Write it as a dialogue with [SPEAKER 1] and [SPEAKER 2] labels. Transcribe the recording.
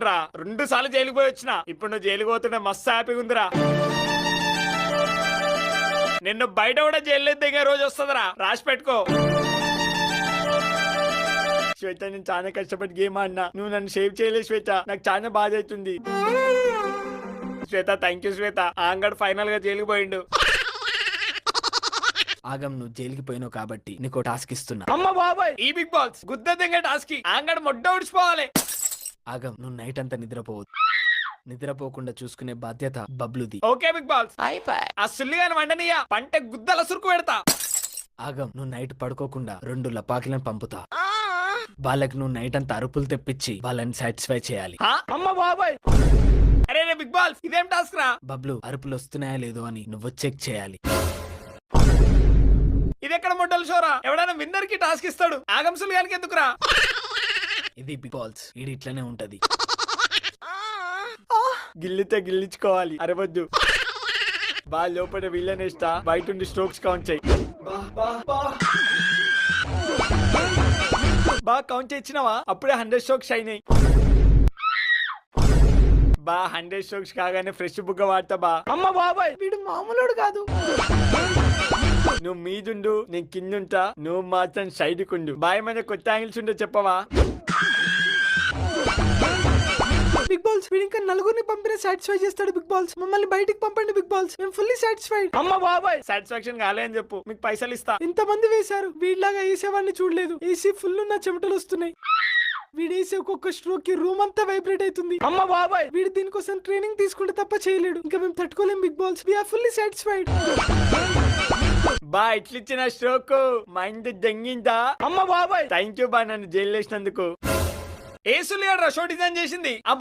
[SPEAKER 1] రా 2 సార్లు జైలుకి పోయి వచ్చిన. ఇప్పుడు నువ్వు జైలుకి పోతుంటే మస్తు హ్యాపీగా ఉందిరా. నిన్ను బయట కూడా జైలు దిగే రోజు వస్తుందిరా, రాసి పెట్టుకో. శ్వేత, నేను చాలా కష్టపడి గేమ్ ఆడినా, నువ్వు నన్ను సేవ్ చేయలేదు శ్వేత. నాకు చాలా బాధ అవుతుంది Shweta. Thank you Shweta. Angad final గా జైలుకి పోయిండు.
[SPEAKER 2] ఆగం, నువ్వు జైలుకి పోయినావు కాబట్టి నీకు టాస్క్ ఇస్తున్నా.
[SPEAKER 1] అమ్మ బాబాయ్, ఈ బిగ్ బాల్స్ గుద్ద దింగే టాస్క్ కి ఆంగడ్ మొడ్డ ఉడిచిపోవాలి.
[SPEAKER 2] ఆగం, నువ్వు నైట్ అంతా నిద్రపోవద్దు. నిద్రపోకుండా చూసుకునే బాధ్యత బబ్లుది.
[SPEAKER 1] Okay big balls. ఆ సుల్లిగాని వండనియా, పంట గుద్దల సురుకు పెడతా.
[SPEAKER 2] ఆగం, నువ్వు నైట్ పడుకోకుండా 2 లపాకిలను పంపుతా. వాళ్ళకి నువ్వు నైట్ అంతా అరుపులు తెప్పించి వాళ్ళని సాటిస్ఫై చేయాలి.
[SPEAKER 1] అమ్మ బాబాయ్, అరే రే బిగ్ బాల్స్, ఇదేం టాస్క్ రా?
[SPEAKER 2] బబ్లు, అరుపులు వస్తున్నాయా లేదో అని నువ్వు చెక్ చేయాలి.
[SPEAKER 1] ఇది ఎక్కడ మొడ్డలు షోరా? ఎవడైనా విన్నర్ కి టాస్క్ ఇస్తాడు, ఆగం సుల్లిగానికి ఎందుకురా?
[SPEAKER 2] ఇది బిగ్ బాల్స్, ఇది ఇట్లనే ఉంటది.
[SPEAKER 1] గిల్లితే గిల్లించుకోవాలి, అరవద్దు. బా లోపల వీళ్ళని ఇస్తా, బయట ఉండి స్ట్రోక్స్ కౌంట్ చేయి. బా కౌంట్ చేయించినవా? అప్పుడే 100 స్ట్రోక్స్ అయినాయి. బా 100 స్ట్రోక్స్ కాగానే ఫ్రెష్ బుగ్గ వాడతా బా. అమ్మ బాబాయ్, వీడు మామూలుడు కాదు. నువ్వు మీదుండు, నేను కిందుంటా, నువ్వు మాత్రం సైడ్ కుండు. బాయ్, మన కొత్త యాంగిల్స్ ఉంటే చెప్పవా?
[SPEAKER 3] బిగ్ బాల్స్, వీడు ఇంకా 4 పంపిన సాటిస్ఫై చేస్తాడు. బిగ్ బాల్స్, మమ్మల్ని బయటికి పంపండి బిగ్ బాల్స్, మేము ఫుల్లీ సాటిస్ఫైడ్.
[SPEAKER 1] అమ్మ బాబాయ్, సాటిస్ఫాక్షన్ కాలే అని చెప్పు, మీకు పైసలు ఇస్తా.
[SPEAKER 3] ఇంతమంది వేశారు, వీడిలాగా వేసేవాడిని చూడలేదు. ఏసీ ఫుల్ నా చెమటలు వస్తున్నాయి. వీడేసే ఒక్కొక్క స్ట్రోక్ కి రూమ్ అంతా వైబ్రేట్ అవుతుంది.
[SPEAKER 1] అమ్మ బాబాయ్,
[SPEAKER 3] వీడు దీనికోసం ట్రైనింగ్ తీసుకుంటే తప్ప చేయలేడు. ఇంకా మేము తట్టుకోలేం big balls, we are fully satisfied.
[SPEAKER 1] బా ఇట్లిచ్చిన స్ట్రోక్ మైండ్ దెంగిందా? అమ్మ బాబాయ్, థ్యాంక్ యూ బా, నన్ను జైలు వేసినందుకు. ఏ సులియాడు రా షో డిజైన్ చేసింది? ఆ